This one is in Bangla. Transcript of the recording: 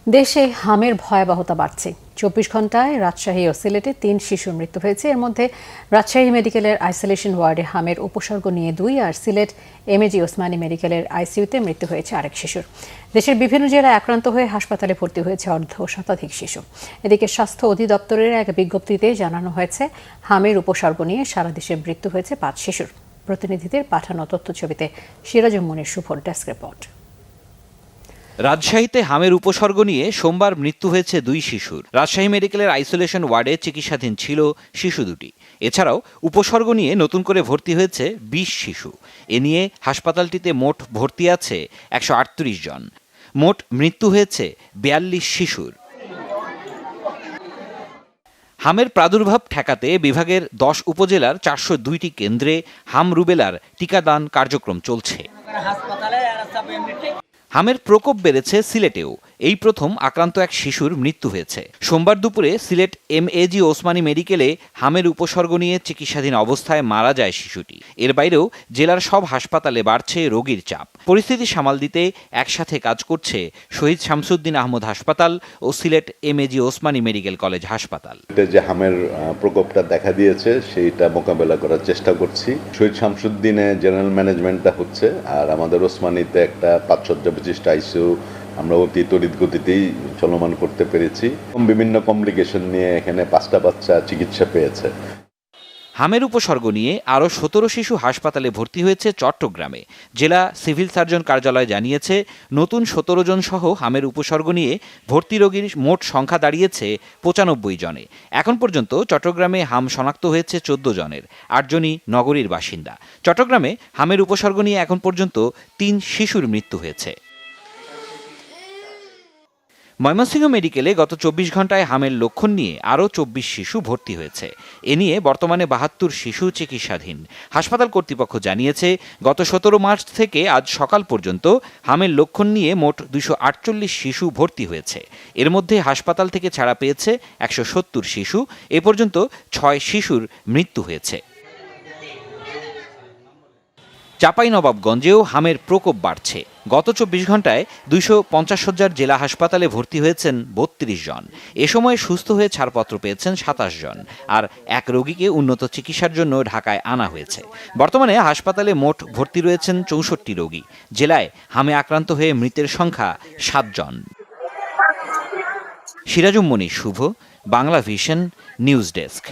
দেশে হামের ভয়াবহতা বাড়ছে। ২৪ ঘন্টায় রাজশাহী ও সিলেটে ৩ শিশুর মৃত্যু হয়েছে। এর মধ্যে রাজশাহী মেডিকেলের আইসোলেশন ওয়ার্ডে হামের উপসর্গ নিয়ে ২ আর সিলেট এমএজি ওসমানী মেডিকেলের আইসিইউতে মৃত্যু হয়েছে আরেক শিশুর। দেশের বিভিন্ন জেলায় আক্রান্ত হয়ে হাসপাতালে ভর্তি হয়েছে অর্ধশতাধিক শিশু। এদিকে স্বাস্থ্য অধিদপ্তরের এক বিজ্ঞপ্তিতে জানানো হয়েছে, হামের উপসর্গ নিয়ে সারা দেশে মৃত্যু হয়েছে ৫ শিশুর। প্রতিনিধিদের পাঠানো তথ্যছবিতে সিরাজুম মনির শুভর ডেস্ক রিপোর্ট। রাজশাহীতে হামের উপসর্গ নিয়ে সোমবার মৃত্যু হয়েছে ২ শিশুর। রাজশাহী মেডিকেলের আইসোলেশন ওয়ার্ডে চিকিৎসাধীন ছিল শিশু দুটি। এছাড়াও উপসর্গ নিয়ে নতুন করে ভর্তি হয়েছে ২০ শিশু। এ নিয়ে হাসপাতালটিতে মোট ভর্তি আছে ১৩৮ জন। মোট মৃত্যু হয়েছে ৪২ শিশুর। হামের প্রাদুর্ভাব ঠেকাতে বিভাগের ১০ উপজেলার ৪০২টি কেন্দ্রে হাম রুবেলার টিকাদান কার্যক্রম চলছে। হামের প্রকোপ বেড়েছে সিলেটেও। এই প্রথম আক্রান্ত এক শিশুর মৃত্যু হয়েছে। সোমবার দুপুরে সিলেট এমএজি ওসমানী মেডিকেলে হামের উপসর্গ নিয়ে চিকিৎসাধীন অবস্থায় মারা যায় শিশুটি। এর বাইরেও জেলার সব হাসপাতালে বাড়ছে রোগীর চাপ। পরিস্থিতি সামাল দিতে একসাথে কাজ করছে শহীদ শামসুদ্দিন আহমদ হাসপাতাল ও Sylhet M A G Osmani medical college হাসপাতাল। যে হামের প্রকোপটা দেখা দিয়েছে সেইটা মোকাবেলা করার চেষ্টা করছি। শহীদ শামসুদ্দিনে জেনারেল ম্যানেজমেন্টটা হচ্ছে, আর আমাদের ওসমানীতে একটা ৫ শয্যা বিশিষ্ট আইসিইউ আমরা অতি তড়িৎ গতিতেই চলমান করতে পেরেছি। বিভিন্ন কমপ্লিকেশন নিয়ে এখানে ৫টা বাচ্চা চিকিৎসা পেয়েছে। হামের উপসর্গ নিয়ে আরও ১৭ শিশু হাসপাতালে ভর্তি হয়েছে চট্টগ্রামে। জেলা সিভিল সার্জন কার্যালয় জানিয়েছে, নতুন ১৭ জন সহ হামের উপসর্গ নিয়ে ভর্তি রোগীর মোট সংখ্যা দাঁড়িয়েছে ৯৫ জনে। এখন পর্যন্ত চট্টগ্রামে হাম শনাক্ত হয়েছে ১৪ জনের, ৮ জনই নগরীর বাসিন্দা। চট্টগ্রামে হামের উপসর্গ নিয়ে এখন পর্যন্ত ৩ শিশুর মৃত্যু হয়েছে। ময়মনসিংহ মেডিকেলে গত ২৪ ঘন্টায় হামের লক্ষণ নিয়ে আরও ২৪ শিশু ভর্তি হয়েছে। এ নিয়ে বর্তমানে ৭২ শিশু চিকিৎসাধীন। হাসপাতাল কর্তৃপক্ষ জানিয়েছে, গত ১৭ মার্চ থেকে আজ সকাল পর্যন্ত হামের লক্ষণ নিয়ে মোট ২৪৮ শিশু ভর্তি হয়েছে। এর মধ্যে হাসপাতাল থেকে ছাড়া পেয়েছে ১৭০ শিশু। এ পর্যন্ত ৬ শিশুর মৃত্যু হয়েছে। চাঁপাইনবাবগঞ্জেও হামের প্রকোপ বাড়ছে। গত ২৪ ঘন্টায় ২৫০ শয্যার জেলা হাসপাতালে ভর্তি হয়েছেন ৩২ জন। এ সময় সুস্থ হয়ে ছাড়পত্র পেয়েছেন ২৭ জন, আর এক রোগীকে উন্নত চিকিৎসার জন্য ঢাকায় আনা হয়েছে। বর্তমানে হাসপাতালে মোট ভর্তি রয়েছেন ৬৪ রোগী। জেলায় হামে আক্রান্ত হয়ে মৃতের সংখ্যা ৭ জন। সিরাজুম মনির শুভ, বাংলা ভিশন, নিউজ ডেস্ক।